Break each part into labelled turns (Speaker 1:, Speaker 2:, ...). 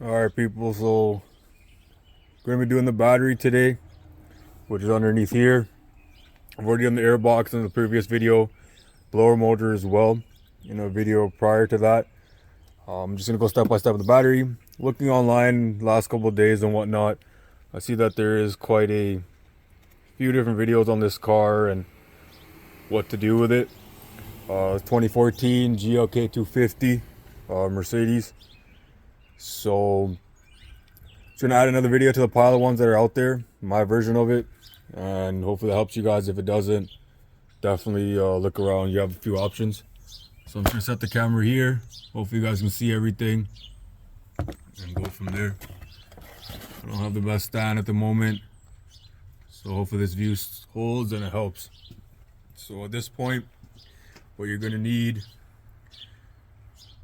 Speaker 1: Alright people, so we're gonna be doing the battery today, which is underneath here. I've already done the air box in the previous video, blower motor as well in a video prior to that. I'm just gonna go step by step with the battery. Looking online last couple of days and whatnot, I see that there is quite a few different videos on this car and what to do with it. 2014 GLK 250 Mercedes. So just gonna add another video to the pile of ones that are out there, my version of it, and hopefully that helps you guys. If it doesn't, definitely look around. You have a few options. So I'm just gonna set the camera here. Hopefully you guys can see everything and go from there. I don't have the best stand at the moment, so hopefully this view holds and it helps. So at this point, what you're gonna need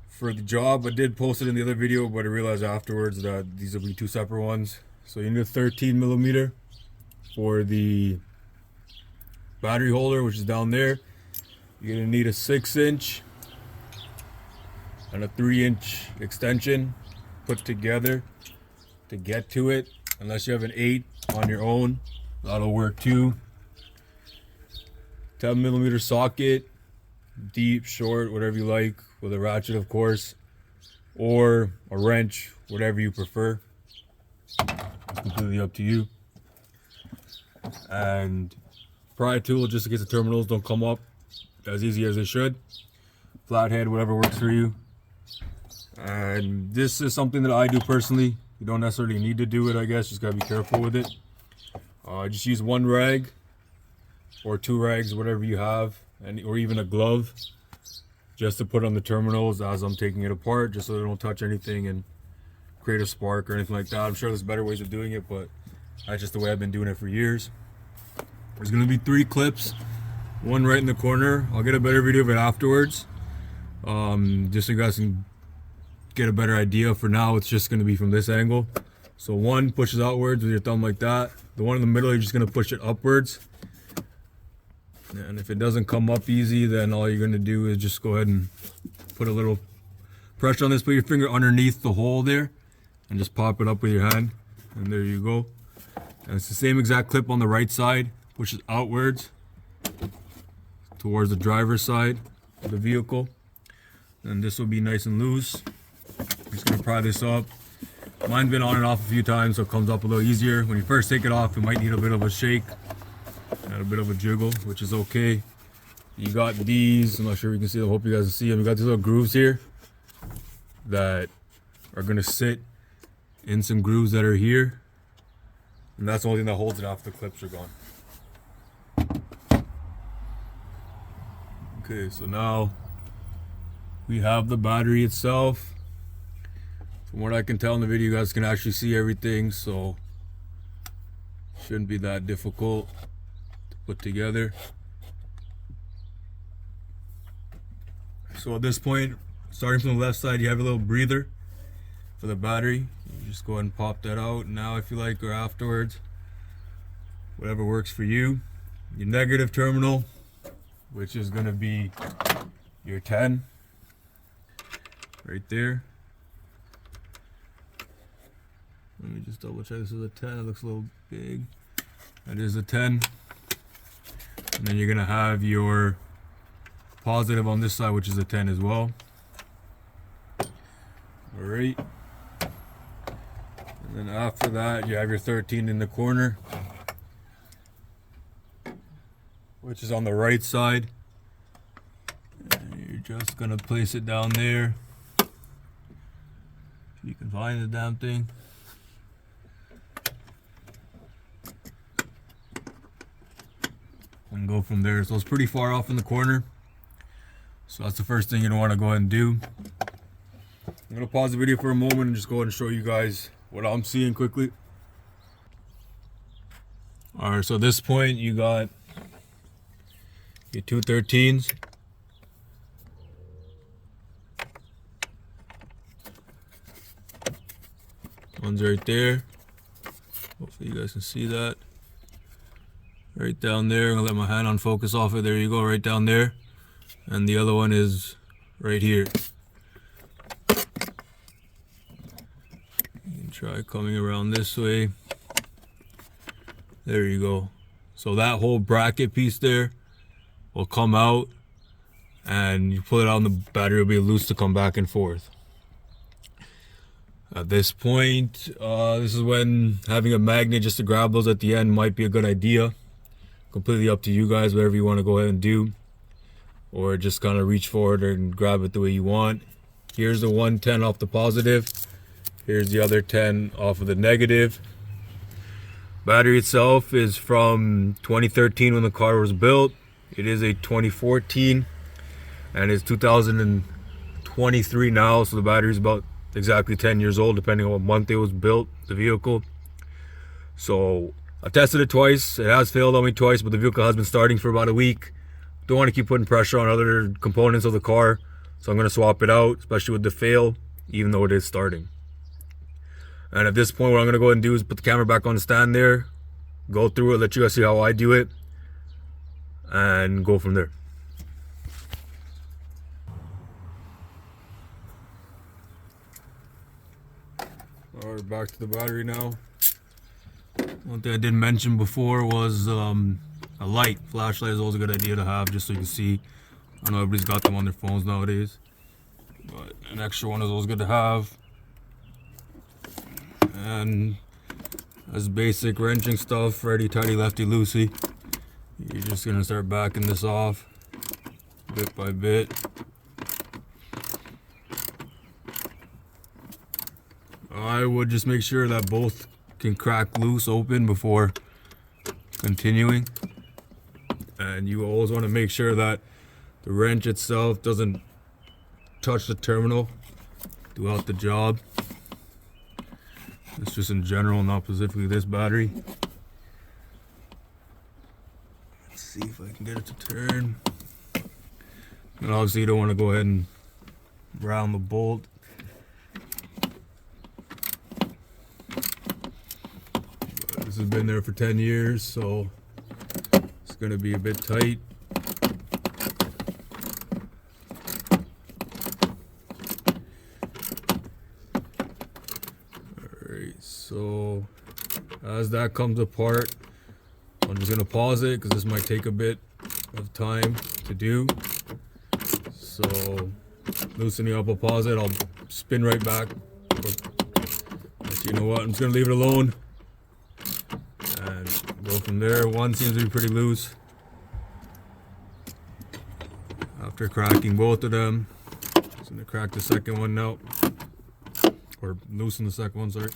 Speaker 1: for the job, I did post it in the other video, but I realized afterwards that these will be two separate ones. So you need a 13mm for the battery holder, which is down there. You're gonna need a 6" and a 3" extension put together to get to it. Unless you have an 8 on your own, that'll work too. 10mm socket, deep, short, whatever you like, with a ratchet of course, or a wrench, whatever you prefer. It's completely up to you. And pry tool, just in case the terminals don't come up as easy as they should. Flathead, whatever works for you. And this is something that I do personally. You don't necessarily need to do it, I guess, just gotta be careful with it. Just use one rag or 2 rags, whatever you have, or even a glove, just to put on the terminals as I'm taking it apart, just so they don't touch anything and create a spark or anything like that. I'm sure there's better ways of doing it, but that's just the way I've been doing it for years. There's gonna be 3 clips, one right in the corner. I'll get a better video of it afterwards, just so you guys can get a better idea. For now, it's just gonna be from this angle. So one pushes outwards with your thumb like that. The one in the middle, you're just gonna push it upwards. And if it doesn't come up easy, then all you're gonna do is just go ahead and put a little pressure on this. Put your finger underneath the hole there and just pop it up with your hand. And there you go. And it's the same exact clip on the right side. Push it outwards towards the driver's side of the vehicle. And this will be nice and loose. I'm just gonna pry this up. Mine's been on and off a few times, so it comes up a little easier. When you first take it off, it might need a bit of a shake and a bit of a jiggle, which is okay. You got these, I'm not sure if you can see them, I hope you guys can see them. You got these little grooves here that are gonna sit in some grooves that are here. And that's the only thing that holds it after the clips are gone. Okay, so now we have the battery itself. From what I can tell in the video, you guys can actually see everything, so shouldn't be that difficult to put together. So at this point, starting from the left side, you have a little breather for the battery. You just go ahead and pop that out now if you like, or afterwards, whatever works for you. Your negative terminal, which is going to be your 10 right there. Let me just double check. This is a 10. It looks a little big. That is a 10. And then you're going to have your positive on this side, which is a 10 as well. Alright. And then after that, you have your 13 in the corner, which is on the right side. And you're just going to place it down there. If you can find the damn thing. And go from there. So it's pretty far off in the corner, so that's the first thing you don't want to go ahead and do. I'm going to pause the video for a moment and just go ahead and show you guys what I'm seeing quickly. Alright, so at this point you got your 2 13s. One's right there. Hopefully you guys can see that. Right down there. I'm gonna let my hand unfocus off it. There you go, right down there. And the other one is right here. Try coming around this way. There you go. So that whole bracket piece there will come out, and you pull it on, the battery will be loose to come back and forth. At this point, this is when having a magnet just to grab those at the end might be a good idea. Completely up to you guys, whatever you want to go ahead and do. Or just kind of reach forward and grab it the way you want. Here's the 110 off the positive. Here's the other 10 off of the negative. Battery itself is from 2013 when the car was built. It is a 2014 and it's 2023 now, so the battery is about exactly 10 years old depending on what month it was built, the vehicle. So I've tested it twice. It has failed on me twice, but the vehicle has been starting for about a week. Don't want to keep putting pressure on other components of the car, so I'm going to swap it out, especially with the fail, even though it is starting. And at this point, what I'm going to go ahead and do is put the camera back on the stand there, go through it, let you guys see how I do it, and go from there. Alright, back to the battery now. One thing I didn't mention before was a light. Flashlight is always a good idea to have, just so you can see. I know everybody's got them on their phones nowadays, but an extra one is always good to have. And as basic wrenching stuff, righty tighty, lefty loosey. You're just gonna start backing this off bit by bit. I would just make sure that both can crack loose open before continuing, and you always want to make sure that the wrench itself doesn't touch the terminal throughout the job. It's just in general, not specifically this battery. Let's see if I can get it to turn. And obviously you don't want to go ahead and round the bolt. This has been there for 10 years, so it's going to be a bit tight. Alright, so as that comes apart, I'm just going to pause it because this might take a bit of time to do. So loosening up, I'll pause it, I'll spin right back. But you know what, I'm just going to leave it alone. Go from there. One seems to be pretty loose. After cracking both of them, just gonna crack the second one now, or loosen the second one, sorry.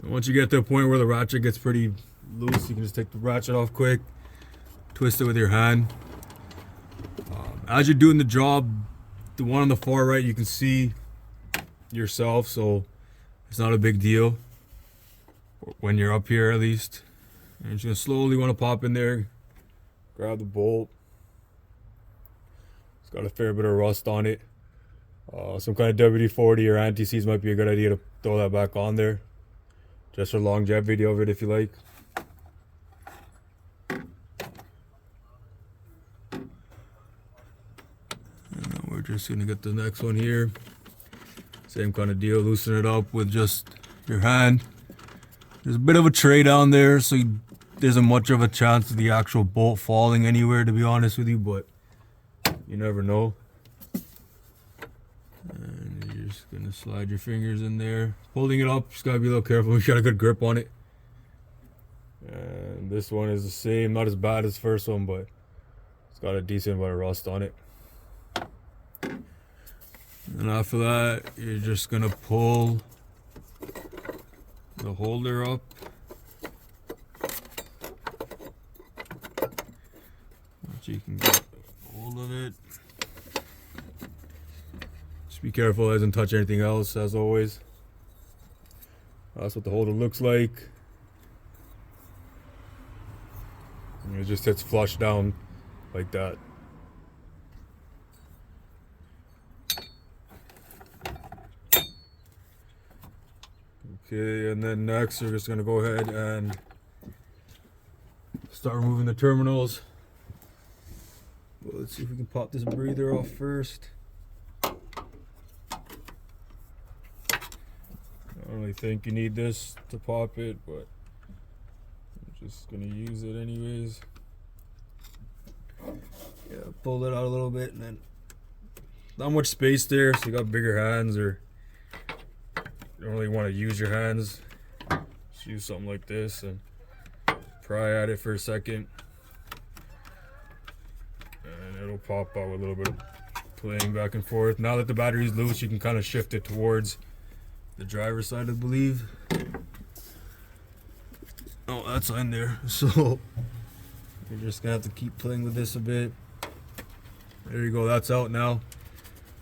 Speaker 1: And once you get to a point where the ratchet gets pretty loose, you can just take the ratchet off quick. Twist it with your hand. As you're doing the job, the one on the far right you can see yourself, so it's not a big deal when you're up here at least. And you're just gonna slowly want to pop in there, grab the bolt. It's got a fair bit of rust on it. Some kind of WD-40 or anti-seize might be a good idea to throw that back on there, just for longevity of it if you like. We're just gonna get the next one here. Same kind of deal, loosen it up with just your hand. There's a bit of a tray down there, so there isn't much of a chance of the actual bolt falling anywhere, to be honest with you, but you never know. And you're just gonna slide your fingers in there. Holding it up, just gotta be a little careful, you got a good grip on it. And this one is the same, not as bad as the first one, but it's got a decent amount of rust on it. And after that, you're just gonna pull the holder up. Once you can get hold of it. Just be careful it doesn't touch anything else, as always. That's what the holder looks like. And it just sits flush down like that. Okay, and then next we're just gonna go ahead and start removing the terminals. Well, let's see if we can pop this breather off first. I don't really think you need this to pop it, but I'm just gonna use it anyways. Yeah, pull it out a little bit, and then not much space there, so you got bigger hands or you don't really want to use your hands. Just use something like this and pry at it for a second, and it'll pop out with a little bit of playing back and forth. Now that the battery's loose, you can kind of shift it towards the driver's side, I believe. Oh, that's in there. So you're just gonna have to keep playing with this a bit. There you go, that's out now.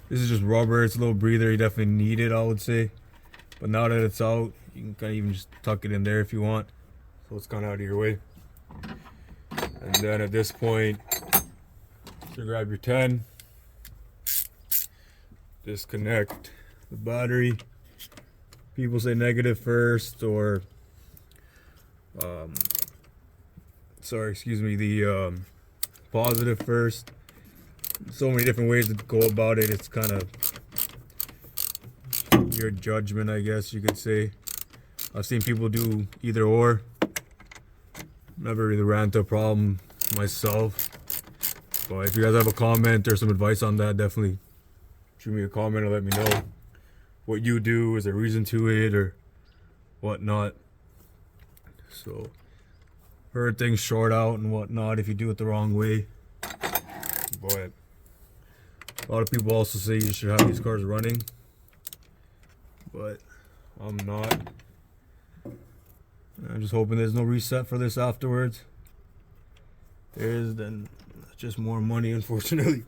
Speaker 1: This is just rubber, it's a little breather, you definitely need it, I would say. But now that it's out, you can kind of even just tuck it in there if you want. So it's kind of out of your way. And then at this point, so grab your 10, disconnect the battery. People say negative first, or the positive first. So many different ways to go about it. It's kind of your judgment, I guess you could say. I've seen people do either or. Never really ran into a problem myself. But if you guys have a comment or some advice on that, definitely shoot me a comment or let me know what you do. Is there a reason to it or whatnot? So, heard things short out and whatnot if you do it the wrong way. But a lot of people also say you should have these cars running, but I'm not. I'm just hoping there's no reset for this afterwards. If there is, then it's just more money, unfortunately.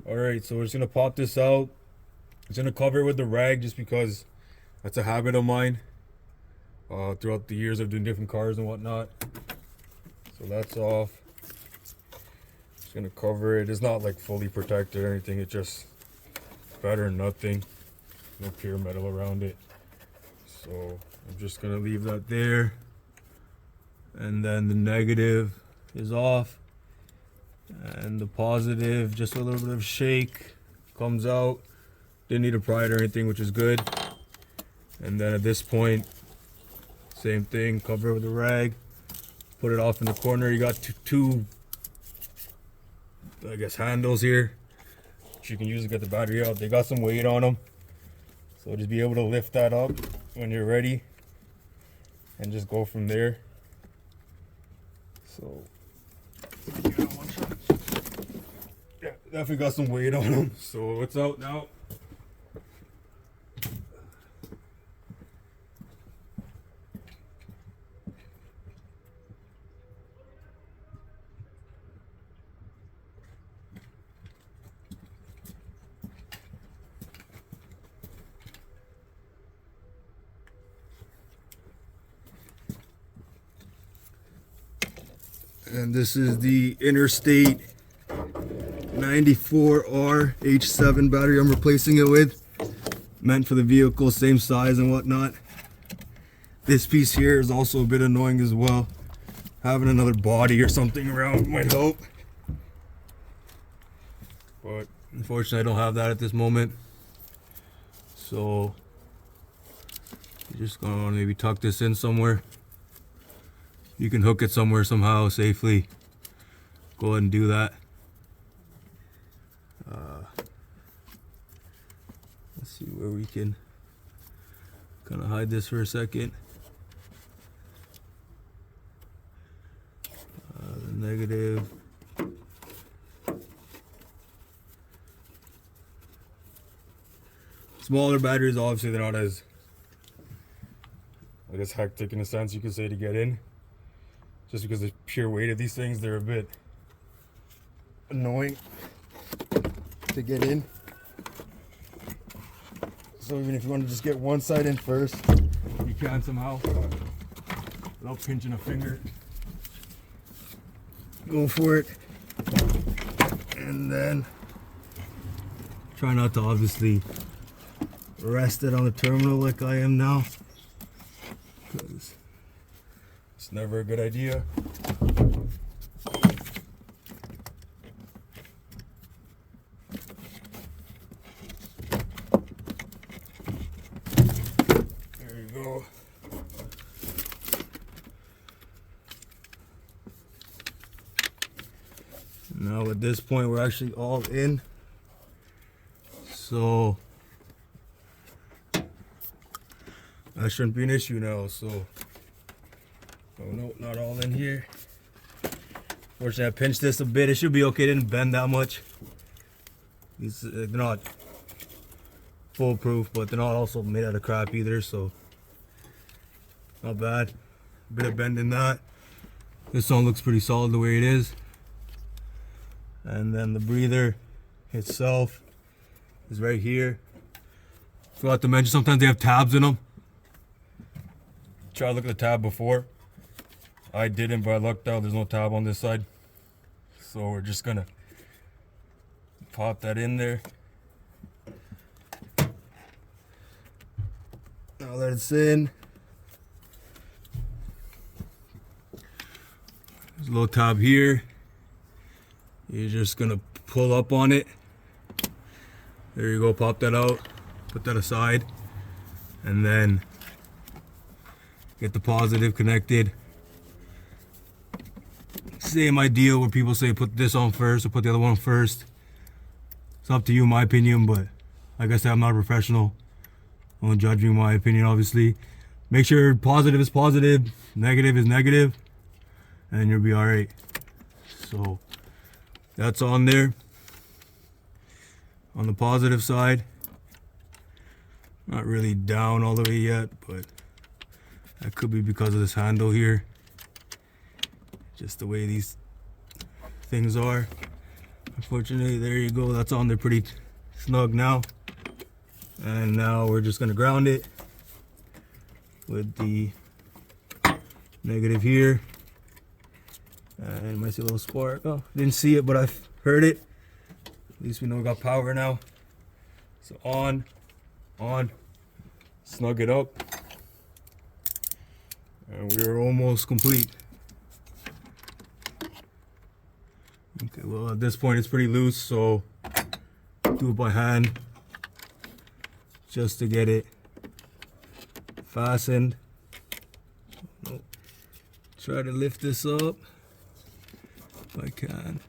Speaker 1: Alright, so we're just gonna pop this out. I'm gonna cover it with the rag just because that's a habit of mine. Throughout the years of doing different cars and whatnot. So that's off. Just gonna cover it. It's not like fully protected or anything. It's just better than nothing. No pure metal around it. So I'm just gonna leave that there. And then the negative is off. And the positive, just a little bit of shake, comes out. Didn't need to pry it or anything, which is good. And then at this point, same thing, cover it with a rag, put it off in the corner. You got two I guess handles here which you can use to get the battery out. They got some weight on them, so just be able to lift that up when you're ready and just go from there. So yeah, definitely got some weight on them. So it's out now. And this is the Interstate 94R H7 battery I'm replacing it with. Meant for the vehicle, same size and whatnot. This piece here is also a bit annoying as well. Having another body or something around might help. But unfortunately I don't have that at this moment. So you're just gonna maybe tuck this in somewhere. You can hook it somewhere somehow safely. Go ahead and do that. Let's see where we can kind of hide this for a second. The negative. Smaller batteries, obviously they're not as, I guess, hectic in a sense you could say to get in. Just because of the pure weight of these things, they're a bit annoying to get in. So even if you want to just get one side in first, you can somehow, without pinching a finger. Go for it. And then try not to obviously rest it on the terminal like I am now. because it's never a good idea. There you go. Now at this point we're actually all in, so that shouldn't be an issue now. So oh no, not all in here. Fortunately I pinched this a bit. It should be okay. It didn't bend that much. They're not foolproof, but they're not also made out of crap either, so not bad. A bit of bend in that. This one looks pretty solid the way it is. And then the breather itself is right here. Forgot to mention, sometimes they have tabs in them. Try to look at the tab before. I didn't, but I looked out. There's no tab on this side. So we're just gonna pop that in there. Now that it's in, there's a little tab here. You're just gonna pull up on it. There you go, pop that out, put that aside, and then get the positive connected. Same idea where people say put this on first or put the other one first. It's up to you, in my opinion, but like I said, I'm not a professional. I won't judge me my opinion, obviously. Make sure positive is positive, negative is negative, and you'll be alright. So that's on there. On the positive side, not really down all the way yet, but that could be because of this handle here. Just the way these things are. Unfortunately, there you go. That's on there pretty snug now. And now we're just gonna ground it with the negative here. And you might see a little spark. Oh, didn't see it, but I've heard it. At least we know we got power now. So on, snug it up. And we're almost complete. Okay, well at this point it's pretty loose, so do it by hand just to get it fastened. Try to lift this up if I can.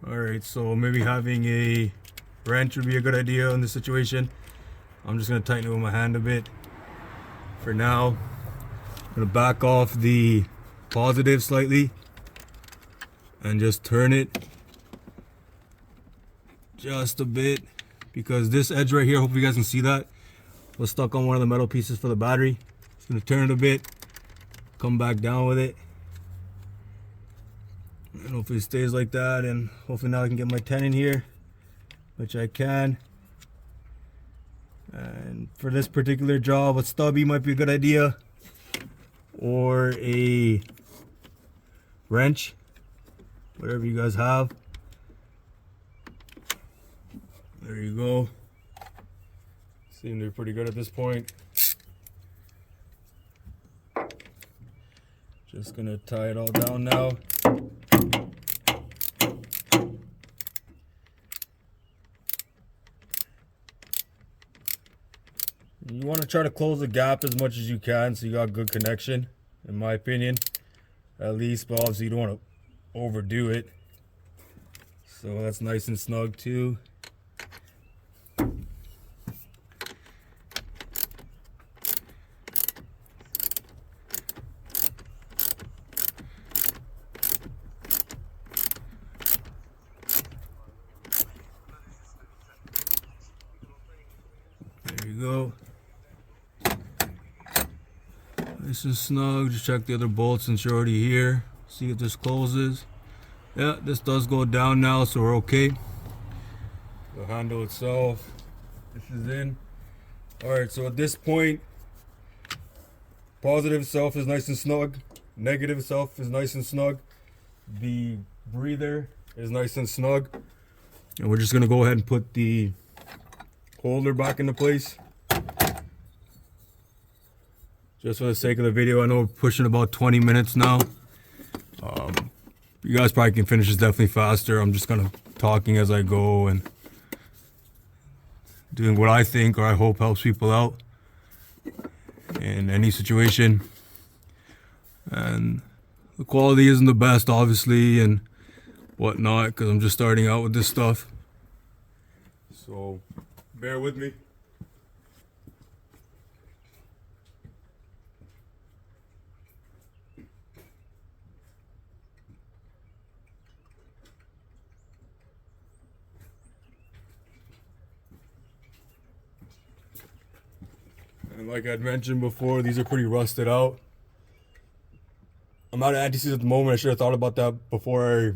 Speaker 1: Alright, so maybe having a wrench would be a good idea in this situation. I'm just going to tighten it with my hand a bit for now. I'm going to back off the positive slightly and just turn it just a bit, because this edge right here, hopefully you guys can see that, was stuck on one of the metal pieces for the battery. Just going to turn it a bit, come back down with it, and hopefully it stays like that, and hopefully now I can get my 10 in here, which I can. And for this particular job, a stubby might be a good idea, or a wrench, whatever you guys have. There you go. Seem they're pretty good at this point. Just gonna tie it all down now. You want to try to close the gap as much as you can so you got good connection, in my opinion, at least, but obviously you don't want to overdo it. So that's nice and snug too. There you go. Nice and snug. Just check the other bolts since you're already here. See if this closes. Yeah, this does go down now, so we're okay. The handle itself, this is in. Alright, so at this point, positive itself is nice and snug. Negative itself is nice and snug. The breather is nice and snug. And we're just gonna go ahead and put the holder back into place. Just for the sake of the video, I know we're pushing about 20 minutes now. You guys probably can finish this definitely faster. I'm just kind of talking as I go and doing what I think or I hope helps people out in any situation. And the quality isn't the best, obviously, and whatnot, because I'm just starting out with this stuff. So bear with me. And like I'd mentioned before, these are pretty rusted out. I'm out of anti-seize at the moment. I should have thought about that before I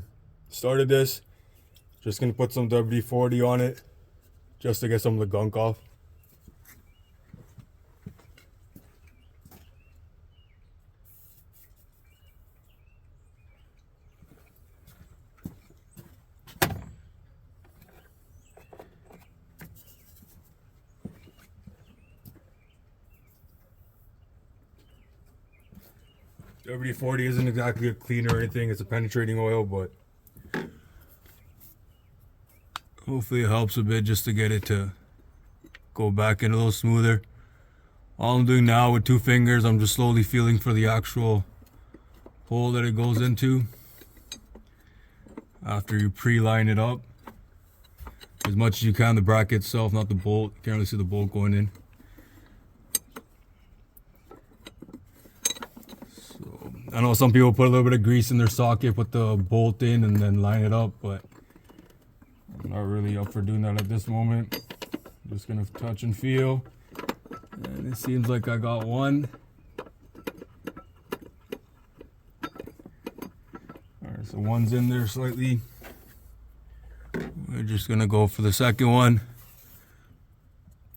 Speaker 1: started this. Just gonna put some WD-40 on it just to get some of the gunk off. WD-40 isn't exactly a cleaner or anything, it's a penetrating oil, but hopefully it helps a bit just to get it to go back in a little smoother. All I'm doing now with 2 fingers, I'm just slowly feeling for the actual hole that it goes into after you pre-line it up. As much as you can, the bracket itself, not the bolt. You can't really see the bolt going in. I know some people put a little bit of grease in their socket, put the bolt in, and then line it up, but I'm not really up for doing that at this moment. I'm just gonna touch and feel, and it seems like I got one. Alright, so one's in there slightly. We're just gonna go for the second one.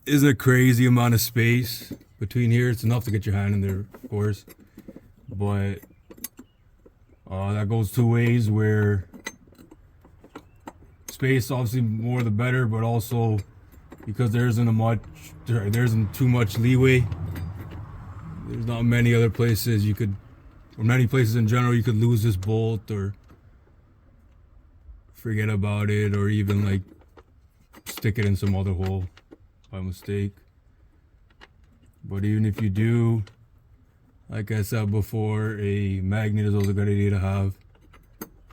Speaker 1: Isn't a crazy amount of space between here. It's enough to get your hand in there, of course. But that goes 2 ways, where space obviously more the better, but also because there isn't too much leeway. There's not many other places you could, or many places in general, you could lose this bolt or forget about it, or even like stick it in some other hole by mistake. But even if you do, like I said before, a magnet is always a good idea to have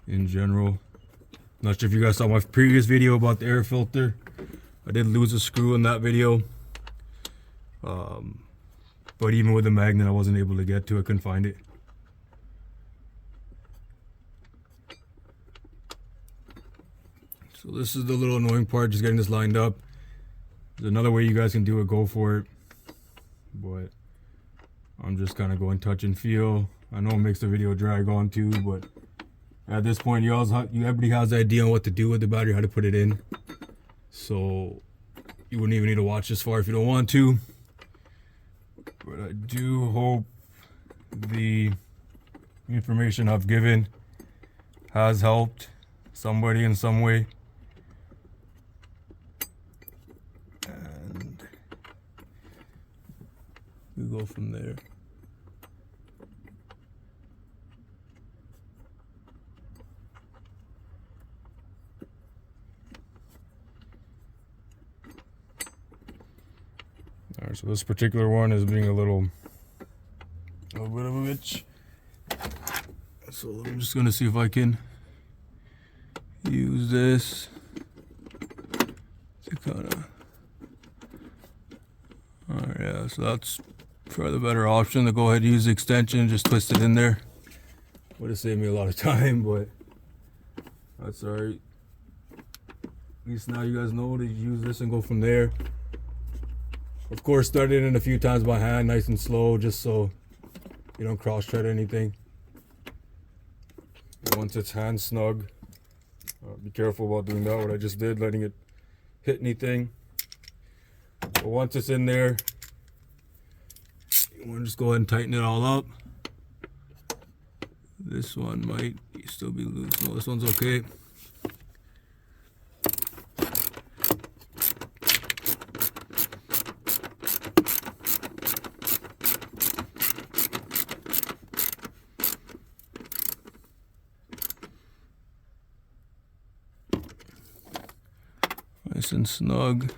Speaker 1: in general. Not sure if you guys saw my previous video about the air filter. I did lose a screw in that video. But even with the magnet, I wasn't able to get to it. I couldn't find it. So this is the little annoying part, just getting this lined up. There's another way you guys can do it, go for it. But I'm just kind of going touch and feel. I know it makes the video drag on too, but at this point, everybody has the idea on what to do with the battery, how to put it in. So you wouldn't even need to watch this far if you don't want to. But I do hope the information I've given has helped somebody in some way. And we go from there. Alright, so this particular one is being a little bit of a bitch. So I'm just gonna see if I can use this to kind of. Alright, yeah, so that's probably the better option, to go ahead and use the extension, just twist it in there. Would have saved me a lot of time, but that's alright. At least now you guys know to use this and go from there. Of course, start it in a few times by hand, nice and slow, just so you don't cross-thread anything. And once it's hand snug, be careful about doing that, what I just did, letting it hit anything. But once it's in there, you want to just go ahead and tighten it all up. This one might still be loose. No, this one's okay. Nice and snug.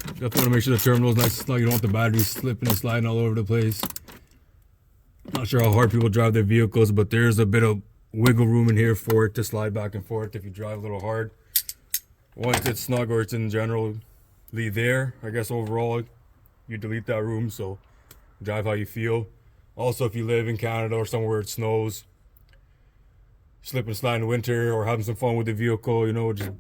Speaker 1: Definitely want to make sure the terminal is nice and snug. You don't want the battery slipping and sliding all over the place. Not sure how hard people drive their vehicles, but there's a bit of wiggle room in here for it to slide back and forth if you drive a little hard. Once it's snug or it's in generally there, I guess overall you delete that room, so drive how you feel. Also, if you live in Canada or somewhere where it snows, slip and slide in winter, or having some fun with the vehicle, you know, just,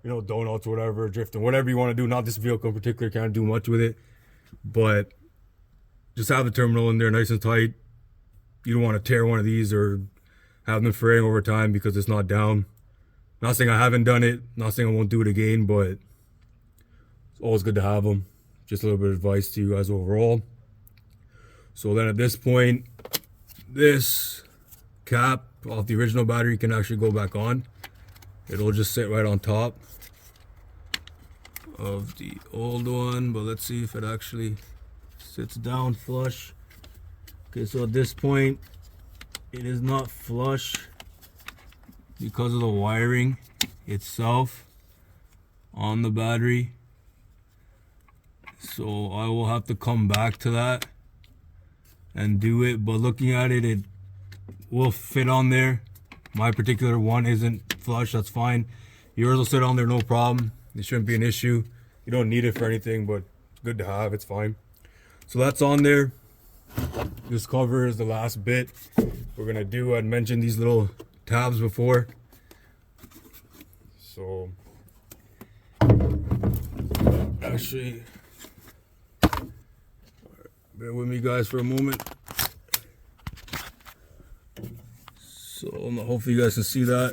Speaker 1: you know, donuts or whatever, drifting, whatever you want to do. Not this vehicle in particular, can't do much with it, but just have the terminal in there nice and tight. You don't want to tear one of these or have them fraying over time because it's not down. Not saying I haven't done it, not saying I won't do it again, but it's always good to have them. Just a little bit of advice to you guys overall. So then at this point, this cap off the original battery can actually go back on. It'll just sit right on top of the old one, but let's see if it actually sits down flush. Okay, so at this point it is not flush because of the wiring itself on the battery, so I will have to come back to that and do it. But looking at it, it will fit on there. My particular one isn't flush, that's fine. Yours will sit on there, no problem. It shouldn't be an issue. You don't need it for anything, but it's good to have, it's fine. So that's on there. This cover is the last bit we're gonna do. I'd mentioned these little tabs before, so actually, bear with me guys for a moment. So hopefully you guys can see that.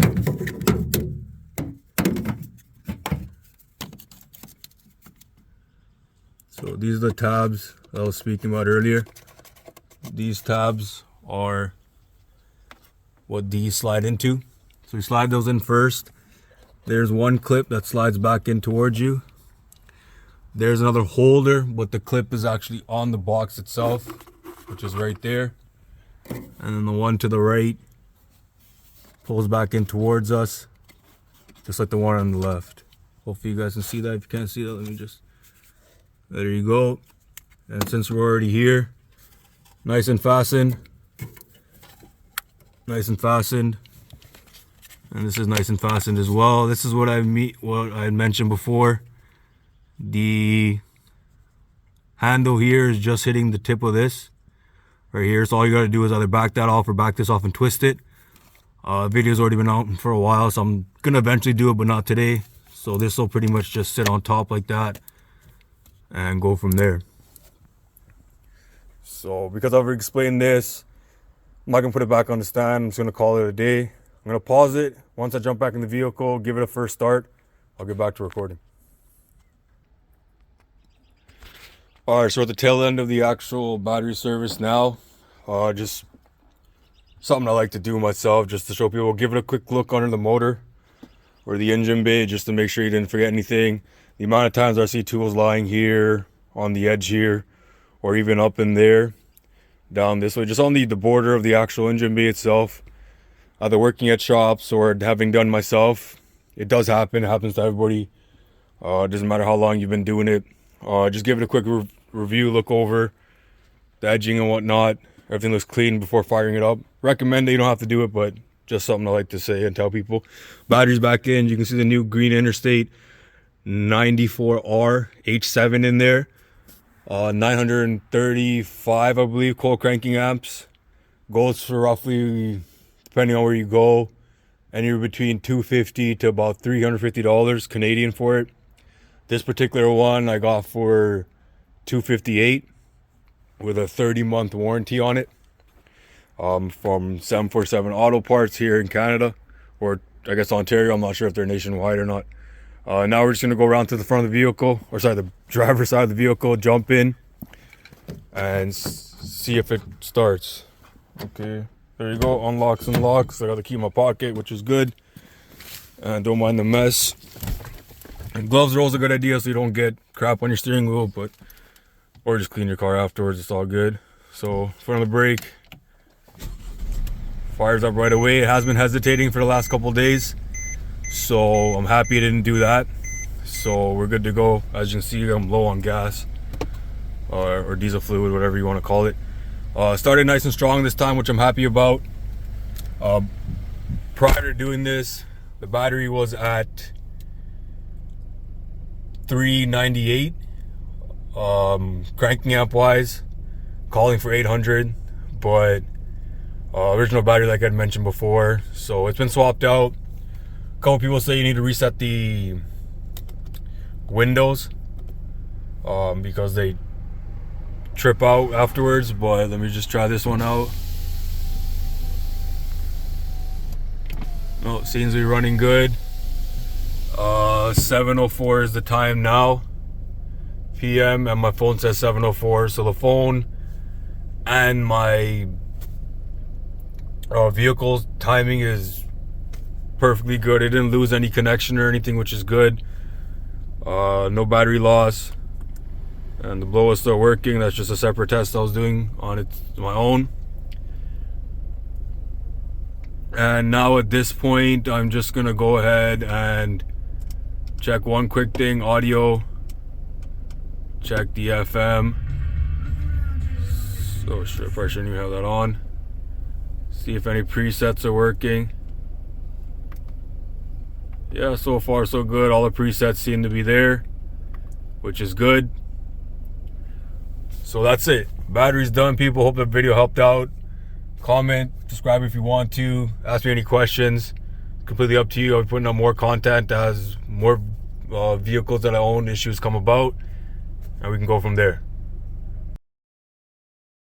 Speaker 1: So these are the tabs that I was speaking about earlier. These tabs are what these slide into. So you slide those in first. There's one clip that slides back in towards you. There's another holder, but the clip is actually on the box itself, which is right there. And then the one to the right pulls back in towards us, just like the one on the left. Hopefully you guys can see that. If you can't see that, let me just, there you go. And since we're already here, nice and fastened. Nice and fastened. And this is nice and fastened as well. This is what I had mentioned before. The handle here is just hitting the tip of this right here. So all you gotta do is either back that off or back this off and twist it. Video's already been out for a while, so I'm gonna eventually do it, but not today. So this will pretty much just sit on top like that and go from there. So because I've explained this, I'm not gonna put it back on the stand. I'm just gonna call it a day. I'm gonna pause it. Once I jump back in the vehicle, give it a first start, I'll get back to recording. All right, so at the tail end of the actual battery service now. Just something I like to do myself, just to show people. Give it a quick look under the motor or the engine bay, just to make sure you didn't forget anything. The amount of times I see tools lying here, on the edge here, or even up in there, down this way, just on the border of the actual engine bay itself. Either working at shops or having done myself. It does happen, it happens to everybody. It doesn't matter how long you've been doing it. Just give it a quick review, look over the edging and whatnot. Everything looks clean before firing it up. Recommend that you don't have to do it, but just something I like to say and tell people. Battery's back in. You can see the new green Interstate 94R H7 in there. 935, I believe, cold cranking amps. Goes for roughly, depending on where you go, anywhere between $250 to about $350 Canadian for it. This particular one I got for $258 with a 30-month warranty on it, from 747 Auto Parts here in Canada, or I guess Ontario. I'm not sure if they're nationwide or not. Now we're just gonna go around to the front of the vehicle, or sorry, the driver's side of the vehicle, jump in and see if it starts. Okay, there you go, unlocks and locks. I got the key in my pocket, which is good, and don't mind the mess. And gloves are always a good idea so you don't get crap on your steering wheel, but or just clean your car afterwards, it's all good. So front of the brake, fires up right away. It has been hesitating for the last couple of days, So I'm happy I didn't do that. So we're good to go. As you can see, I'm low on gas or diesel fluid, whatever you want to call it. Started nice and strong this time, which I'm happy about. Prior to doing this, the battery was at 398 cranking amp wise, calling for 800, but original battery like I'd mentioned before, so it's been swapped out. A couple people say you need to reset the windows because they trip out afterwards, but let me just try this one out. Oh, seems to be running good. 7:04 is the time now, PM, and my phone says 7:04, so the phone and my vehicle's timing is perfectly good. It didn't lose any connection or anything, which is good. No battery loss, and the blow is still working. That's just a separate test I was doing on my own. And now at this point, I'm just gonna go ahead and check one quick thing: audio. Check the FM. So sure, probably shouldn't even have that on. See if any presets are working. Yeah, so far so good. All the presets seem to be there, which is good. So that's it. Battery's done, people. Hope the video helped out. Comment, subscribe if you want to. Ask me any questions. Completely up to you. I'll be putting out more content as more vehicles that I own issues come about, and we can go from there.